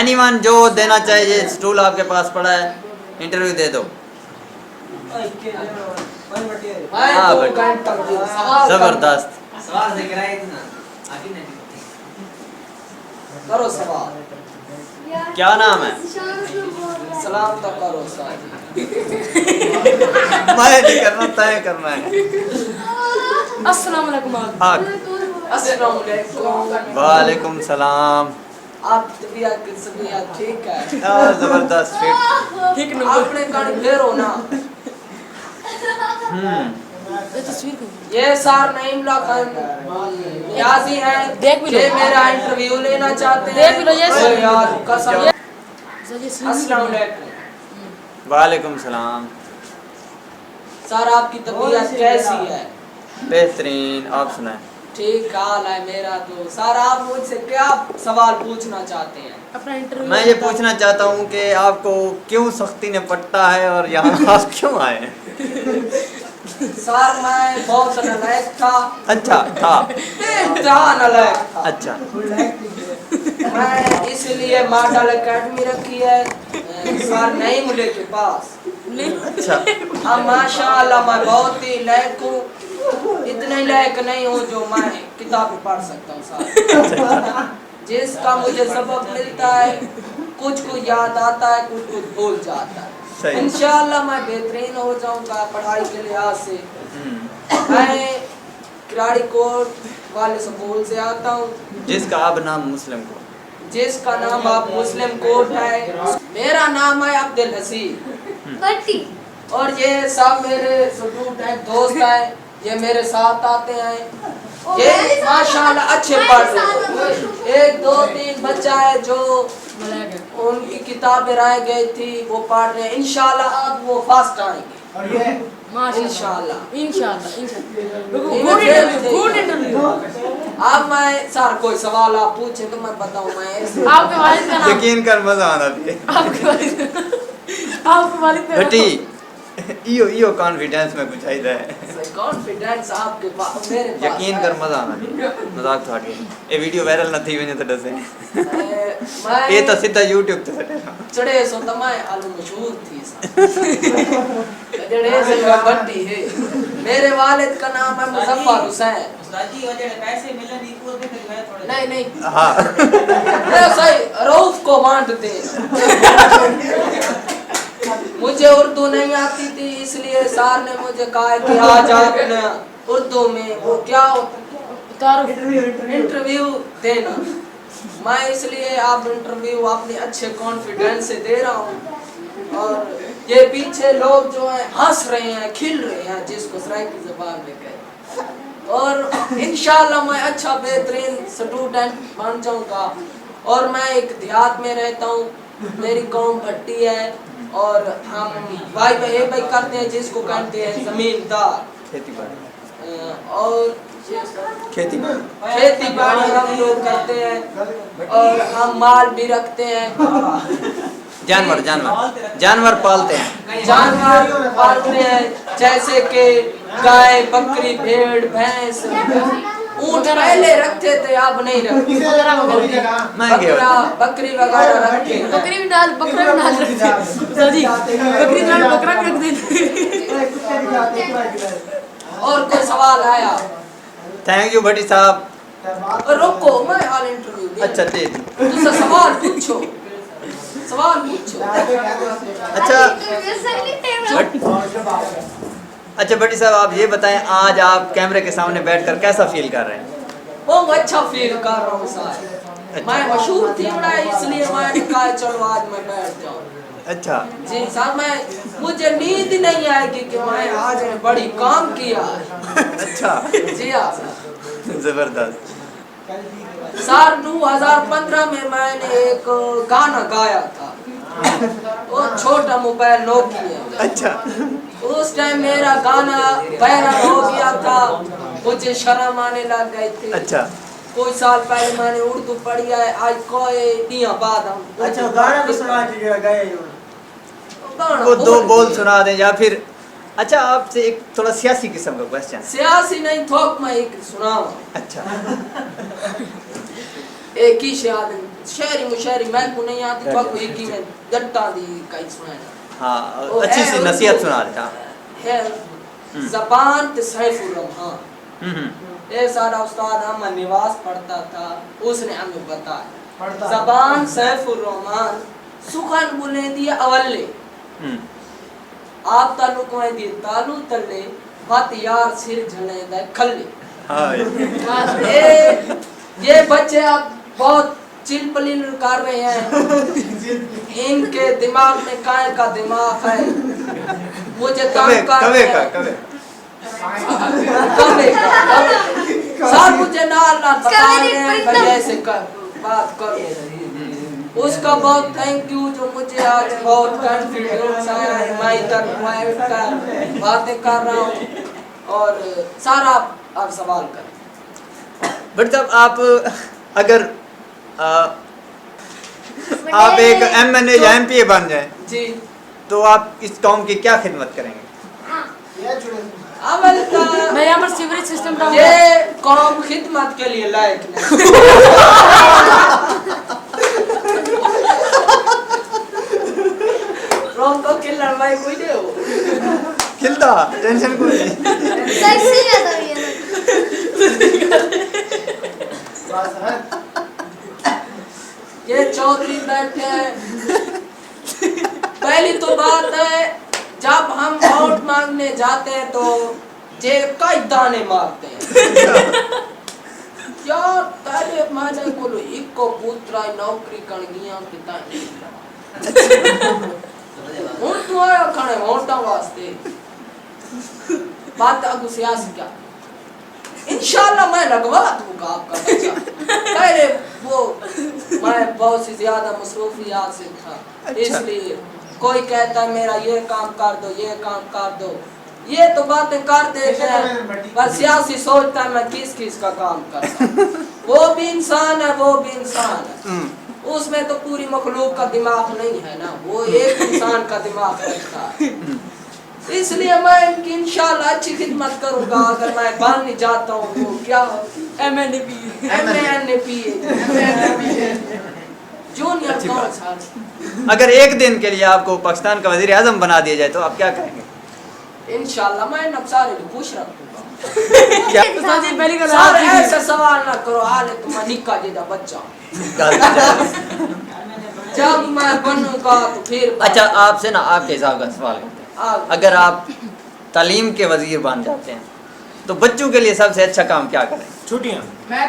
Any one जो देना चाहिए, स्टूल आपके पास पड़ा है, इंटरव्यू दे दो। हाँ जबरदस्त। करो सवाल। क्या नाम है? सलाम तक करो मैं नहीं करना, तय करना है। अस्सलाम वालेकुम। वालेकुम सलाम। आप तबीयत ठीक है? जबरदस्त फिट। ठीक न आपने कहीं फेरो ना। ये तस्वीर को ये सार नईम नियाजी हैं, देख भी लो। ये मेरा इंटरव्यू लेना चाहते हैं। देख भी लो ये ओए यार कसम। अस्सलाम वालेकुम। वालेकुम सलाम। सर आपकी तबीयत कैसी है? बेहतरीन, आप सुनाएं। ठीक हाल है मेरा तो। सर आप मुझसे क्या सवाल पूछना चाहते हैं? अपना इंटरव्यू मैं ये पूछना चाहता हूँ कि आपको क्यों सख्ती ने पट्टा है और यहाँ आप क्यों आए हैं? सर मैं बहुत नालायक था। अच्छा था। इंतहा नालायक था। अच्छा मैं इसलिए मॉडल एकेडमी रखी है सर नई मुझे के पास। अच्छा। अब माशाअल्लाह मैं बहुत ही लायक हूँ, इतने लायक नहीं हूँ जो मैं किताब पढ़ सकता हूँ सर। जिसका मुझे सबक मिलता है, कुछ को याद आता है, कुछ को भूल जाता है। इंशाअल्लाह मैं बेहतरीन हो जाऊंगा पढ़ाई के लिहाज से। मैं किराड़ी कोट वाले स्कूल से आता हूँ, जिसका अब नाम मुस्लिम को, जिसका नाम आप मुस्लिम कोट है। मेरा नाम है अब्दुल हसीब और ये सब मेरे स्टूडेंट हैं, दोस्त हैं, ये मेरे साथ आते हैं। ये माशाल्लाह अच्छे पढ़ रहे हैं। 1 2 3 बच्चा है जो उनकी किताबें रह गई थी वो पढ़ रहे हैं। इंशाल्लाह अब वो फर्स्ट आएंगे। इंशाल्लाह गुड इंटरव्यू। अब मैं सर कोई सवाल आप पूछे तो मैं बताऊं। मैं आपके वालिद का नाम, यकीन कर मजा आना भी। आपके वालिद का बेटी इयो कॉन्फिडेंस में कुछ आई है। कॉन्फिडेंस आपके पास मेरे पास यकीन कर मजा आना भी। मजाक तो हटे, ये वीडियो वायरल न थी वने तो डसे। ये तो सीधा YouTube पे सटे चढ़े सो तमाय आलू मशहूर थी जड़े से बट्टी है। मेरे वालिद का नाम है मुजफ्फर हुसैन। उस्तादी वजह पैसे मिले नहीं पूरे तक मैं थोड़े नहीं हां ये सही रऊफ को बांटते। मुझे उर्दू नहीं आती थी, इसलिए सर ने मुझे कहा कि आज आपने उर्दू में वो क्या इंटरव्यू देना। मैं इसलिए आप इंटरव्यू अपने अच्छे कॉन्फिडेंस से दे रहा हूँ। और ये पीछे लोग जो हैं हंस रहे हैं, खिल रहे हैं, जिसको सराइकी ज़बान में कहते। और इंशाल्लाह मैं अच्छा बेहतरीन स्टूडेंट बन जाऊँगा। और मैं एक देहात में रहता हूँ, मेरी कौम भट्टी है और हम भाई भाई करते हैं, जिसको कहते हैं जमींदार। खेती बाड़ी और खेती बाड़ी हम लोग करते हैं और हम माल भी रखते हैं। जानवर पालते हैं। जानवर पालते हैं जैसे कि गाय, बकरी, भेड़, भैंस, ऊंट पहले रखते थे, अब नहीं रखते। बकरी वगैरह रखते हैं। बकरा भी डाल जी, बकरी डाल बकरा भी रख दे। और कोई सवाल आया? थैंक यू भट्टी साहब। रुको मैं हाल इंटरव्यू दे। अच्छा दे तुझसे सवाल पूछो। अच्छा भट्टी साहब आप ये बताएं, आज आप कैमरे के सामने बैठकर कैसा फील कर रहे हैं? बहुत अच्छा फील कर रहा हूँ सर। मैं मशहूर थी बड़ा, इसलिए मैंने कहा चलो आज मैं बैठ जाऊँ। अच्छा जी साहब, मुझे नींद नहीं आएगी कि मैं आज बड़ी काम किया। अच्छा जी हाँ जबरदस्त। सर 2015 में मैंने एक गाना गाया था, वो छोटा मोबाइल नोकिया। अच्छा उस टाइम मेरा गाना वायरल हो गया था, मुझे शर्म आने लग गई थी। अच्छा कोई साल पहले मैंने उर्दू पढ़ी है, आज कोई दिया बाद हम अच्छा गाना तो सुना दीजिएगा, गाए वो 2 बोल सुना दें या फिर। अच्छा आपसे एक थोड़ा सियासी किस्म का क्वेश्चन। सियासी नहीं, थोक मैं एक सुनाऊं। अच्छा एक ही شعری مشاعری میں کو نہیں آتی تو کوئی کی میں جٹا دی کئی سنانا ہاں اچھی سی نصیحت سنا رہے ہاں ہے زبان تے سیف الرحمان یہ سارا استاد ہم نواز پڑھتا تھا اس نے ہمیں بتایا زبان سیف الرحمان سخن بولے دی اولے آپ تعلق میں دی تالو تلے بات یار سر جھلے دے کھلے یہ بچے اب بہت چل پلیل کر رہے ہیں ان کے دماغ میں کائیں کا دماغ ہے مجھے کام کر رہے ہیں سر مجھے نہ بتانے بجے سے بات کرو اس کا بہت تھینک یو جو مجھے آج بہت کانفیڈنس ہے میں ادھر باتیں کر رہا ہوں اور سارا آپ سوال کریں بٹ جب آپ اگر آپ ایک ایم این اے یا ایم پی اے بن جائیں جی تو آپ اس قوم کی کیا خدمت کریں گے عمل کا میں یہاں پر سیوریج سسٹم ڈاؤن یہ قوم خدمت کے لیے لائق نہیں روم کو کلر بھائی کوئی دے ہو کھلتا ٹینشن کوئی نہیں سیکسی ہے تو یہ یہ چودھری بیٹھے ہیں پہلی تو بات ہے جب ہم ووٹ مانگنے جاتے ہیں تو جیب کا دانے مارتے ہیں یار پہلے مانے بولو ایک کو پوترا نوکری کر گیا پتا نہیں ہوں تو آیا کھڑے ووٹاں واسطے بات اگو سیاسی کیا انشاءاللہ میں لگوا دوں گا آپ کا بچہ پہلے وہ میں بہت سی زیادہ مصروفیات سے تھا اس لیے کوئی کہتا ہے میرا یہ کام کر دو یہ کام کر دو یہ تو باتیں کر دیتے ہیں پر سیاسی سوچتا ہے میں کس کس کا کام کرتا ہوں وہ بھی انسان ہے وہ بھی انسان ہے اس میں تو پوری مخلوق کا دماغ نہیں ہے نا وہ ایک انسان کا دماغ رکھتا ہے اس لیے میں ان کی انشاءاللہ اچھی خدمت کروں گا اگر میں بن نہیں جاتا ہوں وہ کیا M N P M N P junior کون سا اگر ایک دن کے لیے آپ کو پاکستان کا وزیر اعظم بنا دیا جائے تو آپ کیا کریں گے انشاءاللہ میں نبسارے کو خوش رکھوں گا کیا استاد جی پہلی گل سارے ایسا سوال نہ کرو حالے تمہیں نکا جیدہ بچہ جب میں بنوں گا تو پھر اچھا آپ سے نا آپ کے حساب کا سوال کرتے ہیں اگر آپ تعلیم کے وزیر بن جاتے ہیں تو بچوں کے لیے سب سے اچھا کام کیا کریں چھٹیاں میں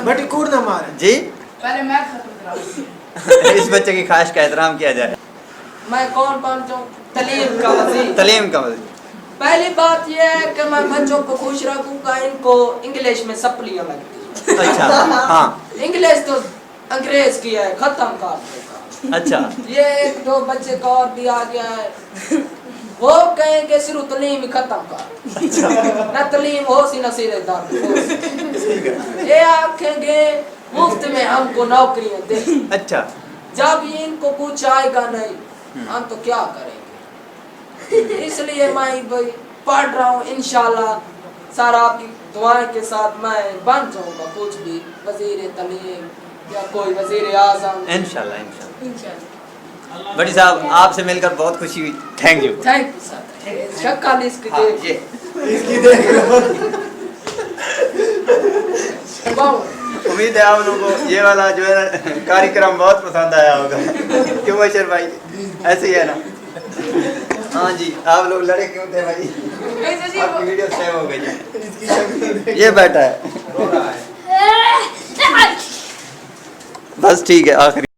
بٹی کوڑ نہ مارے جی پہلے میں ختم کراؤں اس بچے کی خواہش کا احترام کیا جائے میں کون بن جاؤں تعلیم کا وزیر تعلیم کا وزیر پہلی بات یہ ہے کہ میں بچوں کو خوش رکھوں گا ان کو انگلش میں سپلیاں لگتی اچھا ہاں انگلش تو انگریز کی ہے ختم کر دے گا اچھا یہ ایک دو بچے کا اور بھی آ گیا ہے وہ کہیں کہ صرف تعلیم ہی ختم کر نہ تعلیم ہو سی نہ سیرے دار یہ آکھیں گے مفت میں ہم کو نوکریاں دیں اچھا جب یہ ان کو کچھ آئے گا نہیں ہم تو کیا کریں گے اس لیے میں پڑھ رہا ہوں انشاءاللہ سارا آپ کی دعائیں کے ساتھ میں بن جاؤں گا کچھ بھی وزیر تعلیم یا کوئی وزیر اعظم انشاءاللہ انشاءاللہ بڑی صاحب آپ سے مل کر بہت خوشی ہوئی thank you thank you sir شکل اس کی امید ہے آپ لوگوں کو یہ والا جو ہے کاریکرم بہت پسند آیا ہوگا کیوں بشر بھائی ایسے ہی ہے نا ہاں جی آپ لوگ لڑے کیوں تھے بھائی آپ کی ویڈیو سیو ہو گئی یہ بیٹھا ہے بس ٹھیک ہے آخری